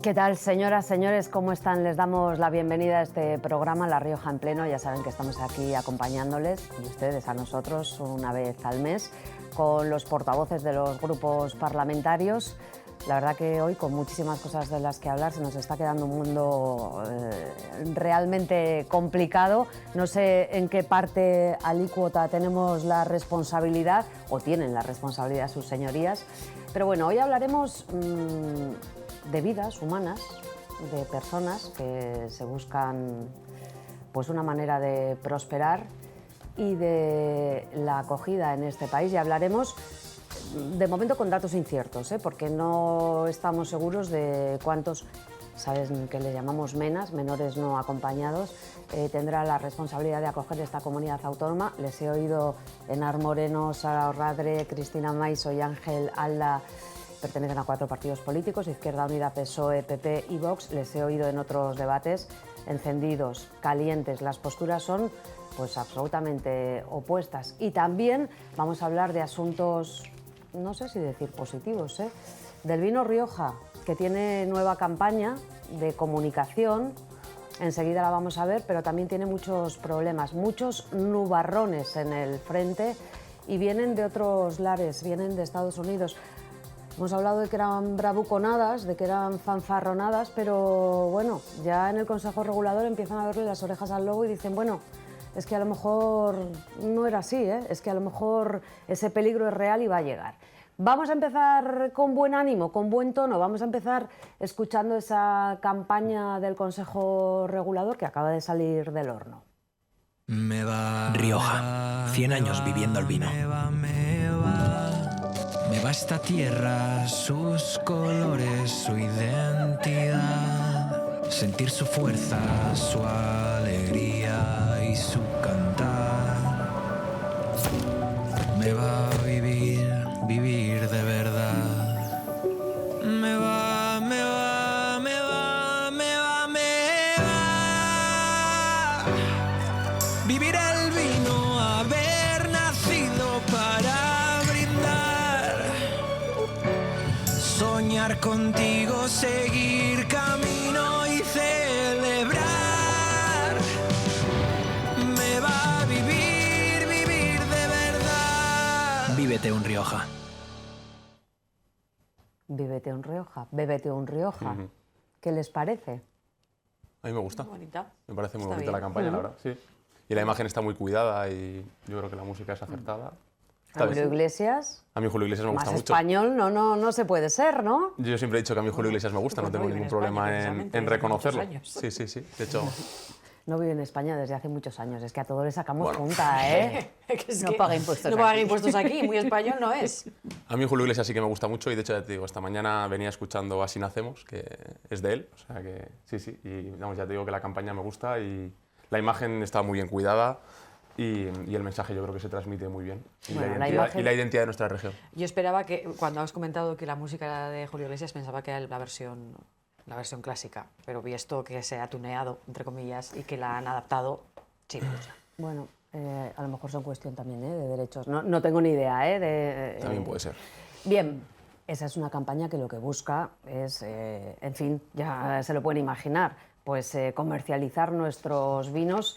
¿Qué tal, señoras, señores? ¿Cómo están? Les damos la bienvenida a este programa La Rioja en Pleno. Ya saben que estamos aquí acompañándoles y ustedes a nosotros una vez al mes con los portavoces de los grupos parlamentarios. La verdad que hoy, con muchísimas cosas de las que hablar, se nos está quedando un mundo realmente complicado. No sé en qué parte alícuota tenemos la responsabilidad, o tienen la responsabilidad sus señorías. Pero bueno, hoy hablaremos de vidas humanas, de personas que se buscan pues una manera de prosperar y de la acogida en este país. Y hablaremos de momento con datos inciertos, porque no estamos seguros de cuántos, saben que le llamamos MENAs, menores no acompañados, tendrá la responsabilidad de acoger esta comunidad autónoma. Les he oído Enar Moreno, Sara Orradre, Cristina Maiso y Ángel Alda. Pertenecen a 4 partidos políticos: Izquierda Unida, PSOE, PP y Vox. Les he oído en otros debates encendidos, calientes. Las posturas son pues absolutamente opuestas. Y también vamos a hablar de asuntos, no sé si decir positivos, del vino Rioja, que tiene nueva campaña de comunicación. Enseguida la vamos a ver, pero también tiene muchos problemas, muchos nubarrones en el frente, y vienen de otros lares, vienen de Estados Unidos. Hemos hablado de que eran bravuconadas, de que eran fanfarronadas, pero bueno, ya en el Consejo Regulador empiezan a verle las orejas al lobo y dicen, bueno, es que a lo mejor no era así, es que a lo mejor ese peligro es real y va a llegar. Vamos a empezar con buen ánimo, con buen tono. Vamos a empezar escuchando esa campaña del Consejo Regulador que acaba de salir del horno. Rioja, 100 años viviendo el vino. Me va esta tierra, sus colores, su identidad. Sentir su fuerza, su alegría y su cantar. Me va a vivir, vivir de verdad. Me va, me va, me va, me va, me va. Vivir el vino, haber nacido para brindar. Soñar contigo, seguir camino y celebrar. Me va a vivir, vivir de verdad. Vívete un Rioja. Vívete un Rioja, bébete un Rioja. ¿Qué les parece? A mí me gusta. Muy bonita. Me parece muy Está bonita bien. la campaña, la verdad. Sí. Y la imagen está muy cuidada y yo creo que la música es acertada. Está Julio bien. Iglesias, A mí Julio Iglesias me más gusta mucho. español no se puede ser, ¿no? Yo siempre he dicho que a mí Julio Iglesias me gusta, no Pues tengo no vive ningún en España, problema precisamente, en desde reconocerlo. muchos años. Sí, sí, sí. De hecho, No vive en España desde hace muchos años. Es que a todos le sacamos Bueno. punta, ¿eh? Es No que paga impuestos No paga aquí. impuestos aquí, muy español no es. a mí Julio Iglesias sí que me gusta mucho y de hecho ya te digo, esta mañana venía escuchando Así Nacemos, que es de él, o sea que sí, sí. Y vamos, ya te digo que la campaña me gusta y la imagen está muy bien cuidada y el mensaje yo creo que se transmite muy bien. Y, Bueno, la la identidad, imagen- y la identidad de nuestra región. Yo esperaba que, cuando has comentado que la música era de Julio Iglesias, pensaba que era la versión clásica, pero vi esto que se ha tuneado, entre comillas, y que la han adaptado, sí, me gusta. Bueno, a lo mejor son cuestión también de derechos. No tengo ni idea, También puede ser. Bien, esa es una campaña que lo que busca es, en fin, ya se lo pueden imaginar, pues comercializar nuestros vinos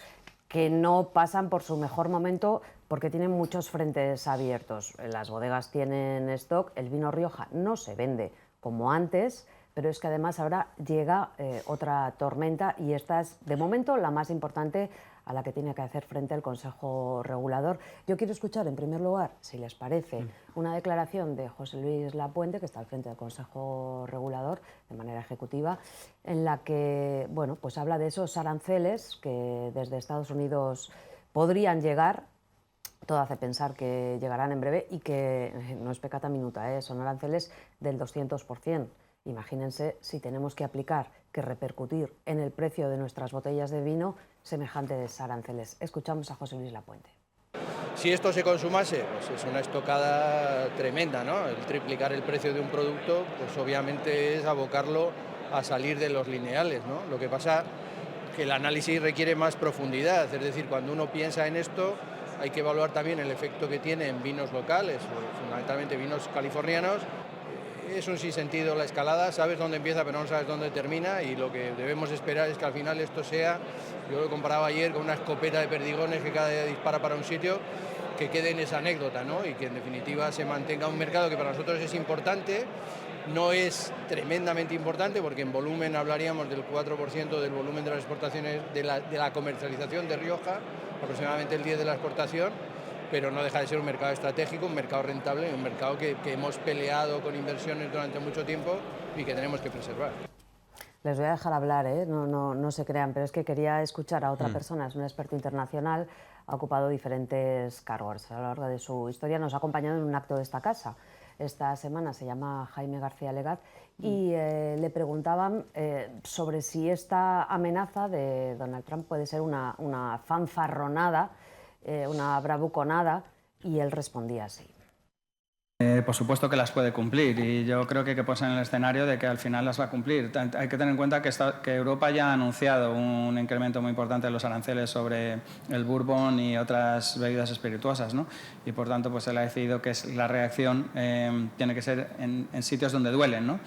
que no pasan por su mejor momento porque tienen muchos frentes abiertos. Las bodegas tienen stock, el vino Rioja no se vende como antes, pero es que además ahora llega otra tormenta y esta es, de momento, la más importante a la que tiene que hacer frente el Consejo Regulador. Yo quiero escuchar, en primer lugar, si les parece, una declaración de José Luis Lapuente, que está al frente del Consejo Regulador de manera ejecutiva, en la que bueno, pues habla de esos aranceles que desde Estados Unidos podrían llegar. Todo hace pensar que llegarán en breve y que no es pecata minuta, son aranceles del 200%. Imagínense si tenemos que aplicar, que repercutir en el precio de nuestras botellas de vino semejantes aranceles. Escuchamos a José Luis Lapuente. Si esto se consumase, pues es una estocada tremenda, ¿no? El triplicar el precio de un producto, pues obviamente es abocarlo a salir de los lineales, ¿no? Lo que pasa que el análisis requiere más profundidad, es decir, cuando uno piensa en esto hay que evaluar también el efecto que tiene en vinos locales, fundamentalmente vinos californianos, es un sinsentido la escalada, sabes dónde empieza pero no sabes dónde termina, y lo que debemos esperar es que al final esto sea, yo lo comparaba ayer con una escopeta de perdigones que cada día dispara para un sitio, que quede en esa anécdota, ¿no? Y que en definitiva se mantenga un mercado que para nosotros es importante, no es tremendamente importante porque en volumen hablaríamos del 4% del volumen de las exportaciones, de la comercialización de Rioja, aproximadamente el 10% de la exportación, pero no deja de ser un mercado estratégico, un mercado rentable, un mercado que hemos peleado con inversiones durante mucho tiempo y que tenemos que preservar. Les voy a dejar hablar, no se crean, pero es que quería escuchar a otra persona, es un experto internacional, ha ocupado diferentes cargos a lo largo de su historia, nos ha acompañado en un acto de esta casa. Esta semana se llama Jaime García Legat y le preguntaban sobre si esta amenaza de Donald Trump puede ser una fanfarronada, una bravuconada, y él respondía así. Por supuesto que las puede cumplir, y yo creo que hay que ponerse en el escenario de que al final las va a cumplir. Hay que tener en cuenta que Europa ya ha anunciado un incremento muy importante de los aranceles sobre el bourbon y otras bebidas espirituosas, ¿no? Y por tanto pues él ha decidido que la reacción tiene que ser en sitios donde duelen, ¿no?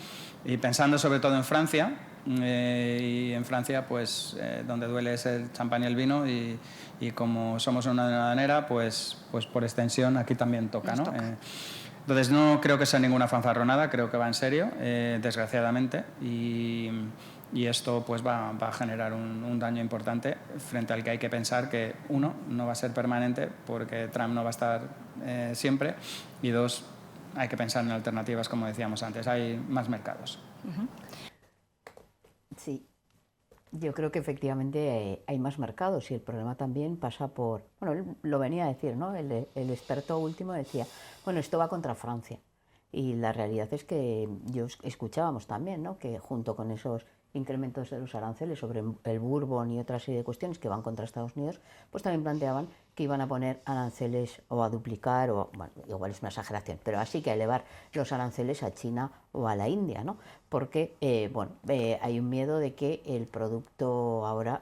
Y pensando sobre todo en Francia, y en Francia pues donde duele es el champán y el vino, y como somos una aduanera pues por extensión aquí también toca, ¿no? Entonces no creo que sea ninguna fanfarronada, creo que va en serio, desgraciadamente, y esto pues va a generar un daño importante frente al que hay que pensar que, uno, no va a ser permanente porque Trump no va a estar siempre, y dos, hay que pensar en alternativas, como decíamos antes, hay más mercados. Sí. Yo creo que efectivamente hay más mercados, y el problema también pasa por... Bueno, él lo venía a decir, ¿no? El experto último decía, bueno, esto va contra Francia. Y la realidad es que escuchábamos también, ¿no? Que junto con esos incrementos de los aranceles sobre el bourbon y otra serie de cuestiones que van contra Estados Unidos, pues también planteaban que iban a poner aranceles o a duplicar, o bueno, igual es una exageración, pero así que a elevar los aranceles a China o a la India, ¿no? Porque hay un miedo de que el producto ahora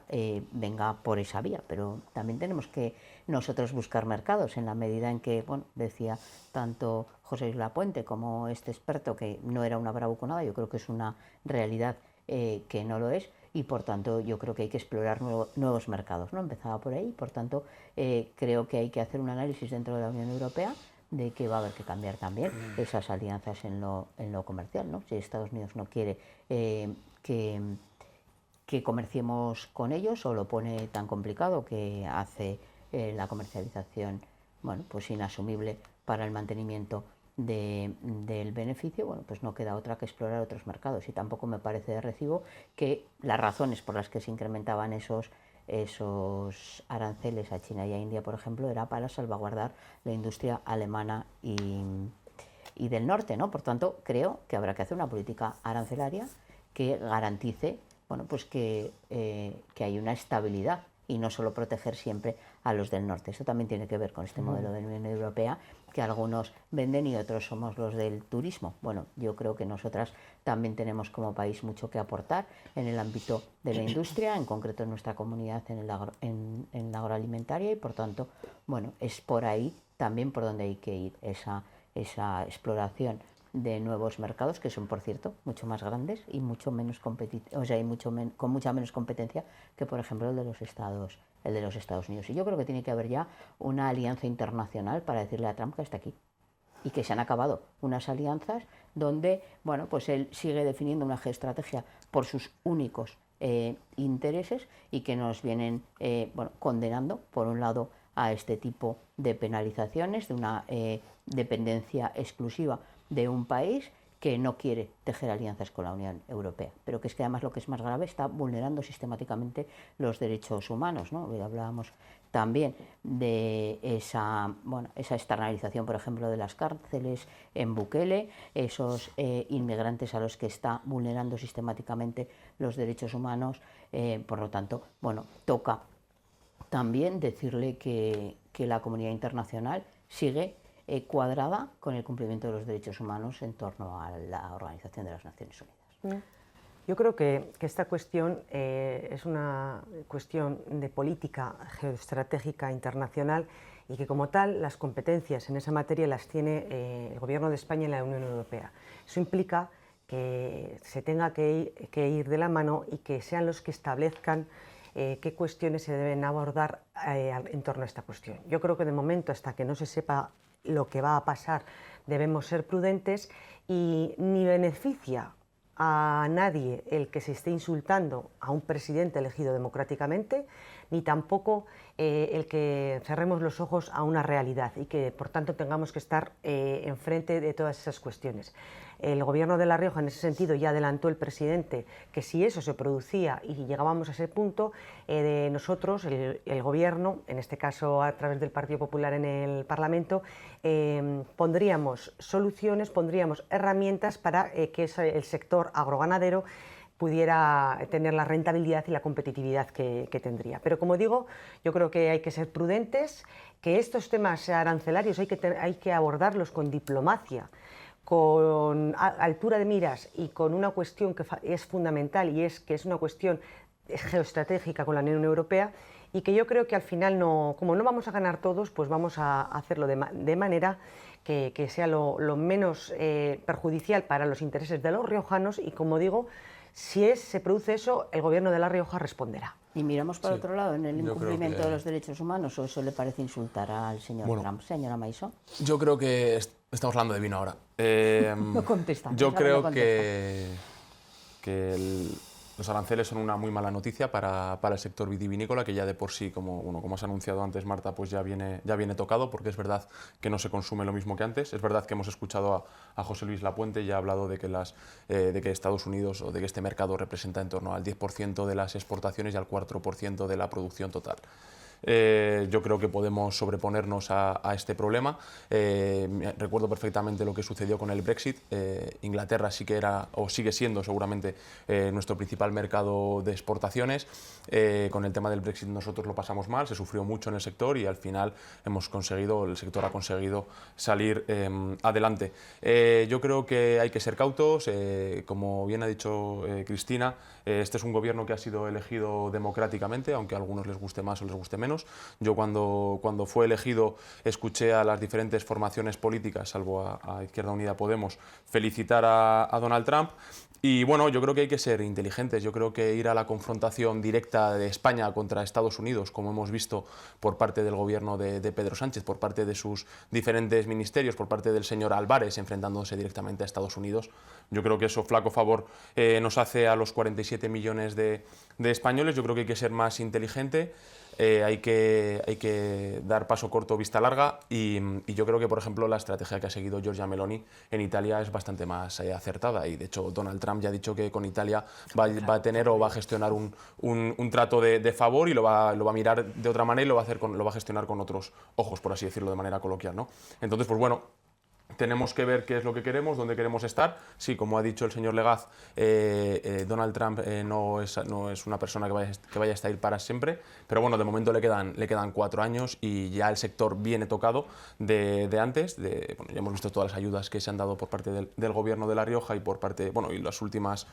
venga por esa vía, pero también tenemos que nosotros buscar mercados en la medida en que, bueno, decía tanto José Luis Lapuente como este experto que no era una bravuconada, yo creo que es una realidad que no lo es, y por tanto yo creo que hay que explorar nuevos mercados, ¿no? Empezaba por ahí, por tanto creo que hay que hacer un análisis dentro de la Unión Europea de que va a haber que cambiar también esas alianzas en lo comercial, ¿no? Si Estados Unidos no quiere que comerciemos con ellos, o lo pone tan complicado que hace la comercialización, bueno, pues inasumible para el mantenimiento del beneficio, bueno, pues no queda otra que explorar otros mercados. Y tampoco me parece de recibo que las razones por las que se incrementaban esos aranceles a China y a India, por ejemplo, era para salvaguardar la industria alemana y del norte, ¿no? Por tanto, creo que habrá que hacer una política arancelaria que garantice, bueno, pues que hay una estabilidad, y no solo proteger siempre a los del norte. Esto también tiene que ver con este modelo de la Unión Europea, que algunos venden y otros somos los del turismo. Bueno, yo creo que nosotras también tenemos como país mucho que aportar en el ámbito de la industria, en concreto en nuestra comunidad en la agroalimentaria, y por tanto, bueno, es por ahí también por donde hay que ir, esa exploración de nuevos mercados, que son, por cierto, mucho más grandes y mucho menos con mucha menos competencia que, por ejemplo, el de los Estados Unidos. Y yo creo que tiene que haber ya una alianza internacional para decirle a Trump que está aquí, y que se han acabado unas alianzas donde, bueno, pues él sigue definiendo una geoestrategia por sus únicos intereses, y que nos vienen condenando, por un lado, a este tipo de penalizaciones, de una dependencia exclusiva de un país que no quiere tejer alianzas con la Unión Europea, pero que es que además, lo que es más grave, está vulnerando sistemáticamente los derechos humanos, ¿no? Hoy hablábamos también de esa externalización, por ejemplo, de las cárceles en Bukele, esos inmigrantes a los que está vulnerando sistemáticamente los derechos humanos. Por lo tanto, bueno, toca también decirle que la comunidad internacional sigue cuadrada con el cumplimiento de los derechos humanos en torno a la Organización de las Naciones Unidas. Yo creo que esta cuestión es una cuestión de política geoestratégica internacional y que como tal las competencias en esa materia las tiene el Gobierno de España y la Unión Europea. Eso implica que se tenga que ir de la mano y que sean los que establezcan qué cuestiones se deben abordar en torno a esta cuestión. Yo creo que de momento, hasta que no se sepa lo que va a pasar, debemos ser prudentes y ni beneficia a nadie el que se esté insultando a un presidente elegido democráticamente, ni tampoco el que cerremos los ojos a una realidad y que por tanto tengamos que estar enfrente de todas esas cuestiones. El Gobierno de La Rioja en ese sentido ya adelantó el presidente que si eso se producía y llegábamos a ese punto, nosotros, el Gobierno, en este caso a través del Partido Popular en el Parlamento, pondríamos soluciones, pondríamos herramientas para que el sector agroganadero pudiera tener la rentabilidad y la competitividad que tendría. Pero como digo, yo creo que hay que ser prudentes, que estos temas arancelarios hay que abordarlos con diplomacia, con altura de miras y con una cuestión que es fundamental y es que es una cuestión geoestratégica con la Unión Europea y que yo creo que al final, como no vamos a ganar todos, pues vamos a hacerlo de manera que sea lo menos perjudicial para los intereses de los riojanos y, como digo, si se produce eso, el Gobierno de La Rioja responderá. Y miramos para otro lado, en el incumplimiento de los derechos humanos, ¿o eso le parece insultar al señor Trump, señora Maisó? Yo creo que estamos hablando de vino ahora. No contesta. Yo creo que los aranceles son una muy mala noticia para el sector vitivinícola, que ya de por sí, como has anunciado antes, Marta, pues ya viene tocado, porque es verdad que no se consume lo mismo que antes. Es verdad que hemos escuchado a José Luis Lapuente y ha hablado de que Estados Unidos o de que este mercado representa en torno al 10% de las exportaciones y al 4% de la producción total. Yo creo que podemos sobreponernos a este problema. Recuerdo perfectamente lo que sucedió con el Brexit. Inglaterra sí que era, o sigue siendo seguramente, nuestro principal mercado de exportaciones. Con el tema del Brexit nosotros lo pasamos mal, se sufrió mucho en el sector y al final el sector ha conseguido salir adelante. Yo creo que hay que ser cautos. Como bien ha dicho Cristina, este es un gobierno que ha sido elegido democráticamente, aunque a algunos les guste más o les guste menos. Yo cuando fue elegido escuché a las diferentes formaciones políticas, salvo a Izquierda Unida Podemos, felicitar a Donald Trump. Y bueno, yo creo que hay que ser inteligentes. Yo creo que ir a la confrontación directa de España contra Estados Unidos, como hemos visto por parte del gobierno de Pedro Sánchez, por parte de sus diferentes ministerios, por parte del señor Álvarez enfrentándose directamente a Estados Unidos, yo creo que eso flaco favor nos hace a los 47 millones de españoles. Yo creo que hay que ser más inteligente. Hay que dar paso corto, vista larga y yo creo que, por ejemplo, la estrategia que ha seguido Giorgia Meloni en Italia es bastante más acertada y, de hecho, Donald Trump ya ha dicho que con Italia va a tener o va a gestionar un trato de favor y lo va a mirar de otra manera y lo va a gestionar con otros ojos, por así decirlo de manera coloquial, ¿no? Entonces, pues bueno, tenemos que ver qué es lo que queremos, dónde queremos estar. Sí, como ha dicho el señor Legaz, Donald Trump no es una persona que vaya a estar para siempre, pero bueno, de momento le quedan 4 años y ya el sector viene tocado de antes. Bueno, ya hemos visto todas las ayudas que se han dado por parte del Gobierno de La Rioja y por parte, bueno, y las últimas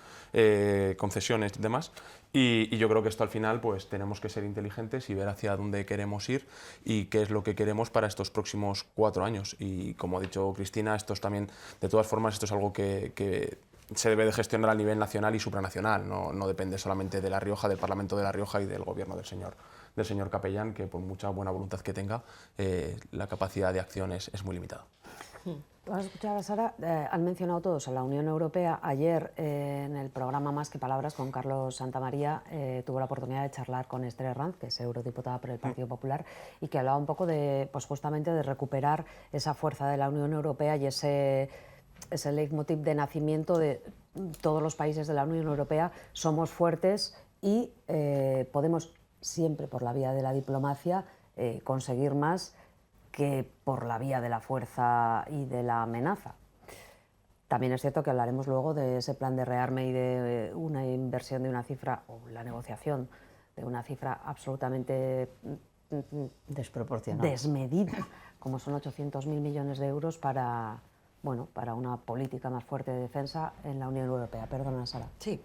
concesiones y demás. Y yo creo que esto al final pues tenemos que ser inteligentes y ver hacia dónde queremos ir y qué es lo que queremos para estos próximos 4 años. Y como ha dicho Cristina, esto es también, de todas formas, esto es algo que se debe de gestionar a nivel nacional y supranacional. No depende solamente de La Rioja, del Parlamento de La Rioja y del gobierno del señor Capellán, que por mucha buena voluntad que tenga, la capacidad de acción es muy limitada. Vamos a escuchar a Sara. Han mencionado todos a la Unión Europea. Ayer, en el programa Más que Palabras con Carlos Santamaría, tuvo la oportunidad de charlar con Esther Herranz, que es eurodiputada por el Partido Popular, y que hablaba un poco pues justamente de recuperar esa fuerza de la Unión Europea y ese leitmotiv de nacimiento de todos los países de la Unión Europea. Somos fuertes y podemos siempre, por la vía de la diplomacia, conseguir más que por la vía de la fuerza y de la amenaza. También es cierto que hablaremos luego de ese plan de rearme y de una inversión de una cifra, o la negociación de una cifra absolutamente desproporcionada, desmedida, como son 800.000 millones de euros para bueno, para una política más fuerte de defensa en la Unión Europea. Perdona, Sara. Sí,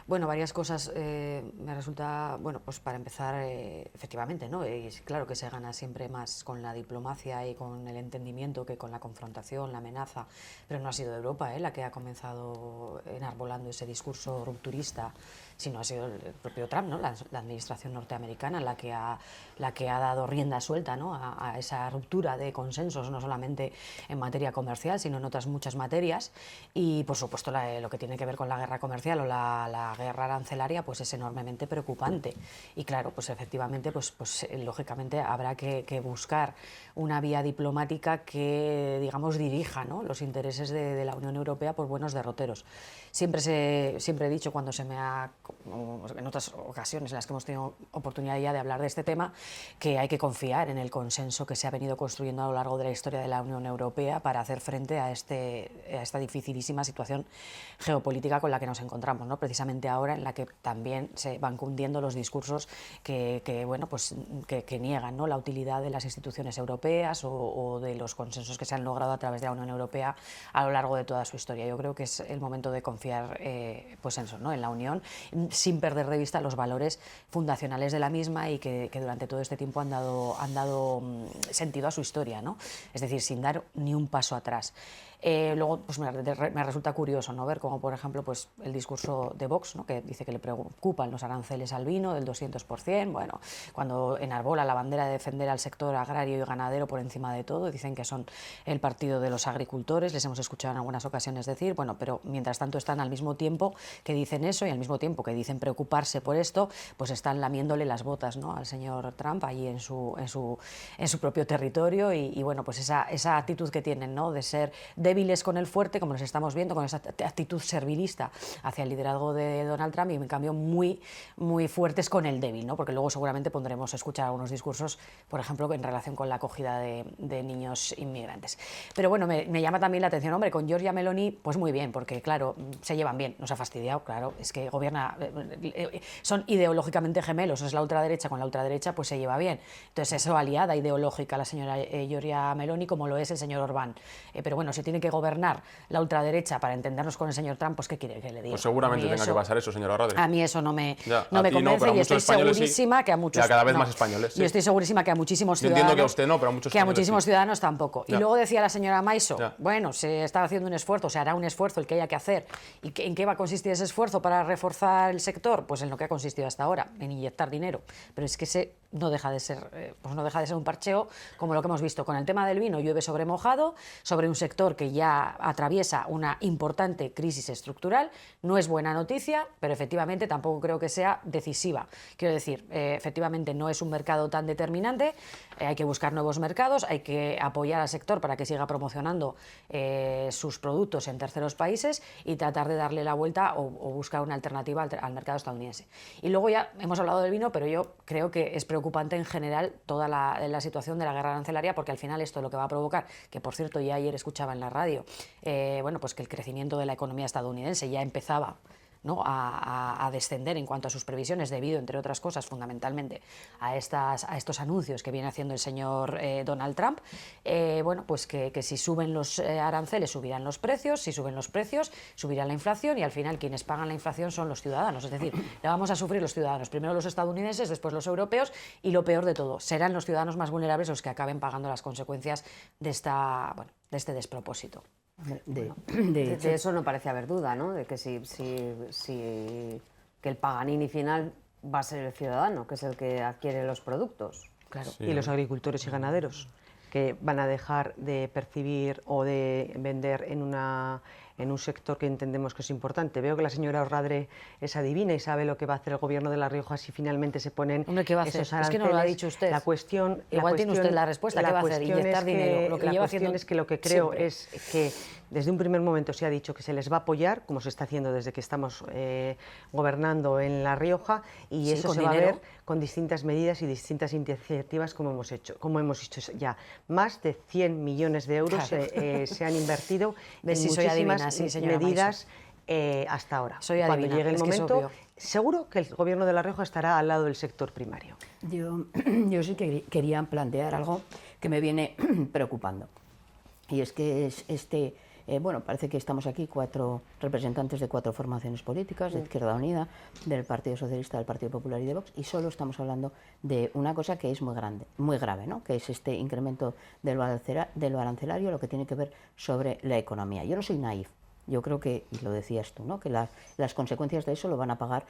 bueno, varias cosas. Me resulta, bueno, pues para empezar, efectivamente, ¿no? Y claro que se gana siempre más con la diplomacia y con el entendimiento que con la confrontación, la amenaza, pero no ha sido Europa la que ha comenzado enarbolando ese discurso rupturista, sino ha sido el propio Trump, ¿no? La administración norteamericana la que ha dado rienda suelta, ¿no? a esa ruptura de consensos, no solamente en materia comercial, sino en otras muchas materias, y por supuesto lo que tiene que ver con la guerra comercial o la guerra arancelaria pues es enormemente preocupante, y claro, pues efectivamente pues lógicamente habrá que buscar una vía diplomática que, digamos, dirija, ¿no? los intereses de la Unión Europea por buenos derroteros. Siempre he dicho, cuando en otras ocasiones en las que hemos tenido oportunidad ya de hablar de este tema, que hay que confiar en el consenso que se ha venido construyendo a lo largo de la historia de la Unión Europea para hacer frente a esta dificilísima situación geopolítica con la que nos encontramos, ¿no? Precisamente ahora, en la que también se van cundiendo los discursos que niegan, ¿no? la utilidad de las instituciones europeas o de los consensos que se han logrado a través de la Unión Europea a lo largo de toda su historia. Yo creo que es el momento de confiar pues en eso, ¿no? en la Unión, sin perder de vista los valores fundacionales de la misma y que durante todo este tiempo han dado sentido a su historia, ¿no? Es decir, sin dar ni un paso atrás. Luego pues me resulta curioso, ¿no? ver cómo, por ejemplo, pues el discurso de Vox, ¿no? que dice que le preocupan los aranceles al vino del 200%, bueno, cuando enarbola la bandera de defender al sector agrario y ganadero por encima de todo, dicen que son el partido de los agricultores, les hemos escuchado en algunas ocasiones decir, bueno, pero mientras tanto están al mismo tiempo que dicen eso y al mismo tiempo que dicen preocuparse por esto, pues están lamiéndole las botas, ¿no? al señor Trump allí en su propio territorio y bueno, pues esa actitud que tienen, ¿no? de ser débiles con el fuerte, como nos estamos viendo, con esa actitud servilista hacia el liderazgo de Donald Trump, y en cambio muy, muy fuertes con el débil, ¿no? porque luego seguramente pondremos a escuchar algunos discursos, por ejemplo, en relación con la acogida de niños inmigrantes. Pero bueno, me llama también la atención, hombre, con Giorgia Meloni, pues muy bien, porque claro, se llevan bien, nos ha fastidiado, claro, es que gobierna, son ideológicamente gemelos, es la ultraderecha con la ultraderecha, pues se lleva bien. Entonces es su aliada ideológica la señora Giorgia Meloni, como lo es el señor Orbán. Pero bueno, si tiene que gobernar la ultraderecha para entendernos con el señor Trump, pues ¿qué quiere que le diga? Pues seguramente tenga que pasar eso, señora Rodríguez. A mí eso no me convence, y estoy segurísima que a muchos... cada vez más españoles. Sí. Yo estoy segurísima que a muchísimos ciudadanos... Yo entiendo que a usted no, pero a muchos españoles muchísimos sí. ciudadanos tampoco. Ya. Y luego decía la señora Maiso, Ya. bueno, se está haciendo un esfuerzo, se hará un esfuerzo el que haya que hacer. ¿Y en qué va a consistir ese esfuerzo para reforzar el sector? Pues en lo que ha consistido hasta ahora, en inyectar dinero. Pero es que no deja de ser un parcheo, como lo que hemos visto con el tema del vino, llueve sobre mojado, sobre un sector que ya atraviesa una importante crisis estructural. No es buena noticia, pero efectivamente tampoco creo que sea decisiva. Quiero decir, efectivamente no es un mercado tan determinante, hay que buscar nuevos mercados, hay que apoyar al sector para que siga promocionando sus productos en terceros países y tratar de darle la vuelta o buscar una alternativa al mercado estadounidense. Y luego ya hemos hablado del vino, pero yo creo que es preocupante en general toda la situación de la guerra arancelaria, porque al final esto lo que va a provocar, que por cierto ya ayer escuchaba en la radio, bueno, pues que el crecimiento de la economía estadounidense ya empezaba, ¿no? a descender en cuanto a sus previsiones, debido, entre otras cosas, fundamentalmente a estos anuncios que viene haciendo el señor Donald Trump. Bueno, pues que si suben los aranceles subirán los precios, si suben los precios subirá la inflación, y al final quienes pagan la inflación son los ciudadanos, es decir, la vamos a sufrir los ciudadanos, primero los estadounidenses, después los europeos, y lo peor de todo, serán los ciudadanos más vulnerables los que acaben pagando las consecuencias de este despropósito. De eso no parece haber duda, ¿no? De que que el Paganini final va a ser el ciudadano, que es el que adquiere los productos. Claro. Sí. Y los agricultores y ganaderos, que van a dejar de percibir o de vender en un sector que entendemos que es importante. Veo que la señora Orradre es adivina y sabe lo que va a hacer el gobierno de La Rioja si finalmente se ponen ¿qué va a hacer? esos aranceles. Es que no lo ha dicho usted. Igual tiene usted la respuesta. ¿Qué va a hacer? Inyectar dinero. La cuestión es que lo que creo es que desde un primer momento se ha dicho que se les va a apoyar, como se está haciendo desde que estamos gobernando en La Rioja, y sí, eso se va a ver con distintas medidas y distintas iniciativas como hemos hecho ya. Más de 100 millones de euros se han invertido en muchísimas medidas hasta ahora. Cuando llegue el momento, seguro que el gobierno de La Rioja estará al lado del sector primario. Yo sí que quería plantear algo que me viene preocupando, y es que es este bueno, parece que estamos aquí 4 representantes de 4 formaciones políticas, de Izquierda Unida, del Partido Socialista, del Partido Popular y de Vox, y solo estamos hablando de una cosa que es muy grave, ¿no? Que es este incremento de lo arancelario, lo que tiene que ver sobre la economía. Yo no soy naif. Yo creo que, y lo decías tú, ¿no? Que las consecuencias de eso lo van a pagar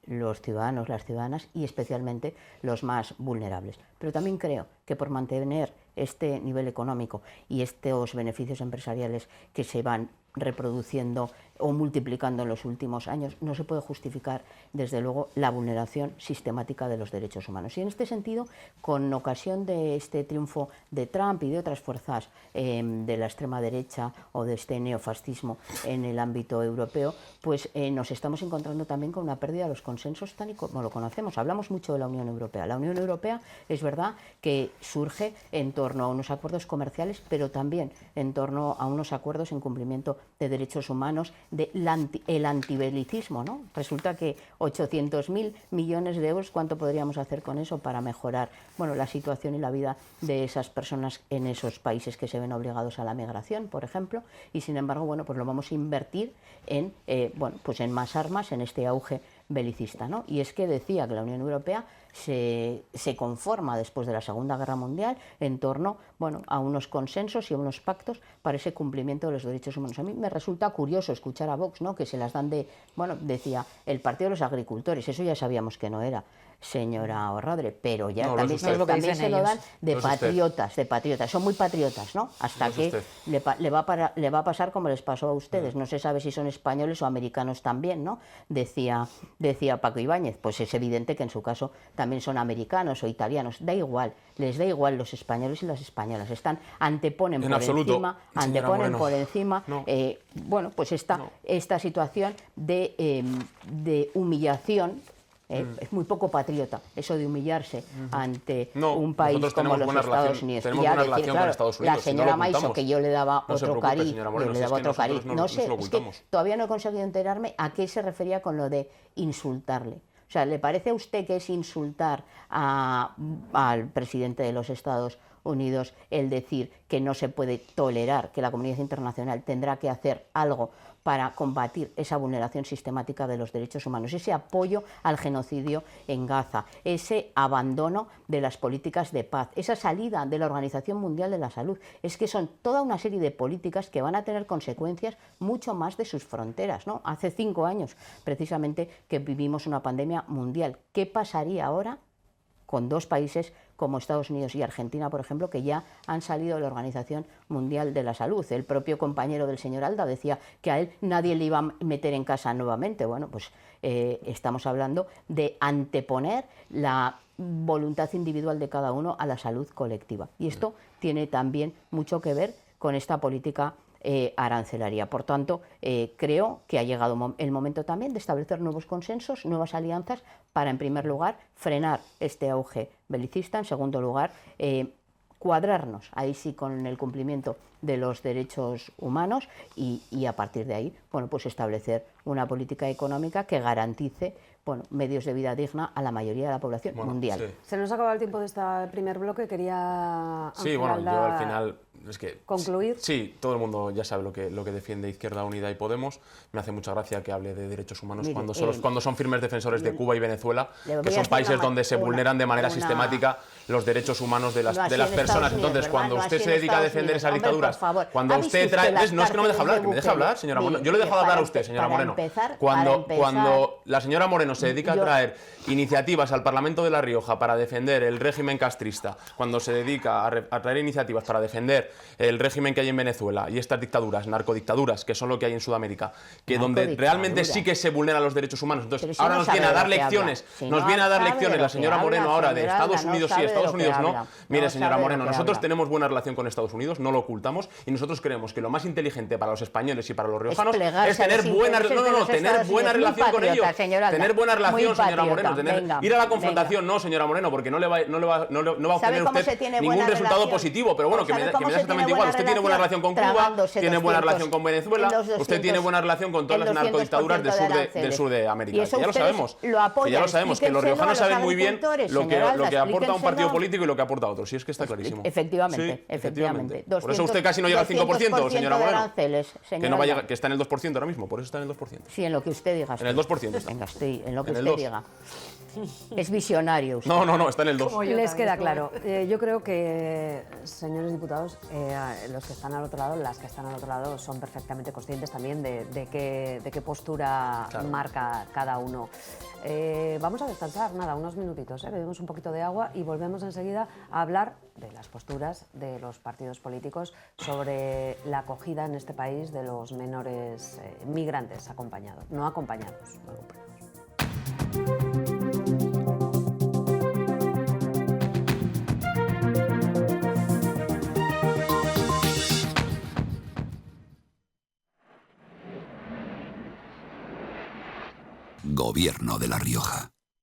los ciudadanos, las ciudadanas y especialmente los más vulnerables. Pero también creo que por mantener este nivel económico y estos beneficios empresariales que se van reproduciendo o multiplicando en los últimos años, no se puede justificar, desde luego, la vulneración sistemática de los derechos humanos. Y en este sentido, con ocasión de este triunfo de Trump y de otras fuerzas de la extrema derecha o de este neofascismo en el ámbito europeo, pues nos estamos encontrando también con una pérdida de los consensos tal y como lo conocemos. Hablamos mucho de la Unión Europea. La Unión Europea es verdad que surge en torno a unos acuerdos comerciales, pero también en torno a unos acuerdos en cumplimiento de derechos humanos, el antibelicismo, ¿no? Resulta que 800.000 millones de euros, ¿cuánto podríamos hacer con eso para mejorar, bueno, la situación y la vida de esas personas en esos países que se ven obligados a la migración, por ejemplo? Y sin embargo, bueno, pues lo vamos a invertir en, bueno, pues en más armas, en este auge belicista, ¿no? Y es que decía que la Unión Europea se conforma después de la Segunda Guerra Mundial en torno, bueno, a unos consensos y a unos pactos para ese cumplimiento de los derechos humanos. A mí me resulta curioso escuchar a Vox, ¿no? Que se las dan de, bueno, decía, el Partido de los Agricultores, eso ya sabíamos que no era, señora Orradre, pero ya no, también se lo dan de patriotas, son muy patriotas, ¿no? Hasta que le va a pasar como les pasó a ustedes, no se sabe si son españoles o americanos también, ¿no? Decía Paco Ibáñez, pues es evidente que en su caso también son americanos o italianos, da igual, les da igual los españoles y las españolas, anteponen por encima, bueno, pues esta situación de humillación. Es muy poco patriota eso de humillarse ante un país como los Estados Unidos. Tenemos una relación con Estados Unidos. La señora Maiso, que yo le daba otro cariz, no sé, es que todavía no he conseguido enterarme a qué se refería con lo de insultarle. O sea, ¿le parece a usted que es insultar al presidente de los Estados Unidos el decir que no se puede tolerar, que la comunidad internacional tendrá que hacer algo para combatir esa vulneración sistemática de los derechos humanos, ese apoyo al genocidio en Gaza, ese abandono de las políticas de paz, esa salida de la Organización Mundial de la Salud? Es que son toda una serie de políticas que van a tener consecuencias mucho más de sus fronteras, ¿no? Hace 5 años, precisamente, que vivimos una pandemia mundial. ¿Qué pasaría ahora con 2 países como Estados Unidos y Argentina, por ejemplo, que ya han salido de la Organización Mundial de la Salud? El propio compañero del señor Alda decía que a él nadie le iba a meter en casa nuevamente. Bueno, pues estamos hablando de anteponer la voluntad individual de cada uno a la salud colectiva. Y esto tiene también mucho que ver con esta política arancelaria. Por tanto, creo que ha llegado el momento también de establecer nuevos consensos, nuevas alianzas para, en primer lugar, frenar este auge belicista, en segundo lugar, cuadrarnos ahí sí con el cumplimiento de los derechos humanos y a partir de ahí, bueno, pues establecer una política económica que garantice, bueno, medios de vida digna a la mayoría de la población mundial. Sí. Se nos ha acabado el tiempo de este primer bloque, quería... Sí, bueno, yo al final... Es que, ¿concluir? Sí, todo el mundo ya sabe lo que defiende Izquierda Unida y Podemos. Me hace mucha gracia que hable de derechos humanos. Mire, cuando son firmes defensores de Cuba y Venezuela, que son países donde se vulneran de manera sistemática los derechos humanos de las personas. Entonces, cuando usted se dedica a defender esas dictaduras, cuando usted trae... No, es que no me deja hablar, que me deja hablar, señora Moreno. Yo le he dejado hablar a usted, señora Moreno. Cuando la señora Moreno se dedica a traer iniciativas al Parlamento de La Rioja para defender el régimen castrista, cuando se dedica a traer iniciativas para defender el régimen que hay en Venezuela y estas dictaduras, narcodictaduras, que son lo que hay en Sudamérica, que donde realmente sí que se vulneran los derechos humanos. Entonces, ahora nos viene a dar lecciones, la señora Moreno ahora de Estados Unidos sí, Estados Unidos no. Mire, señora Moreno, nosotros tenemos buena relación con Estados Unidos, no lo ocultamos, y nosotros creemos que lo más inteligente para los españoles y para los riojanos es tener buena relación con ellos. Venga, señora Alda, tener buena relación, muy señora patriota. Moreno. Venga, Ir a la confrontación, no, señora Moreno, porque no va a obtener usted ningún resultado positivo. Pero bueno, que me da exactamente igual. Usted tiene buena relación con Cuba, tiene buena relación con Venezuela, usted tiene buena relación con todas las narcodictaduras del sur de América. Ya lo sabemos. Ya lo sabemos, que los riojanos saben muy bien lo que aporta un partido político y lo que aporta otro. Sí, es que está clarísimo. Efectivamente, efectivamente. Por eso usted casi no llega al 5%, señora Moreno. Que no va a llegar, que está en el 2% ahora mismo, por eso está en el 2%. Sí, en lo que usted diga. En el 2% está. Venga, estoy en lo que usted diga. Es visionario usted. No, está en el 2. Les queda claro. Yo creo que, señores diputados, los que están al otro lado, las que están al otro lado, son perfectamente conscientes también de qué postura marca cada uno. Vamos a descansar, nada, unos minutitos, bebemos un poquito de agua y volvemos enseguida a hablar de las posturas de los partidos políticos sobre la acogida en este país de los menores migrantes acompañados, no acompañados. Gobierno de La Rioja.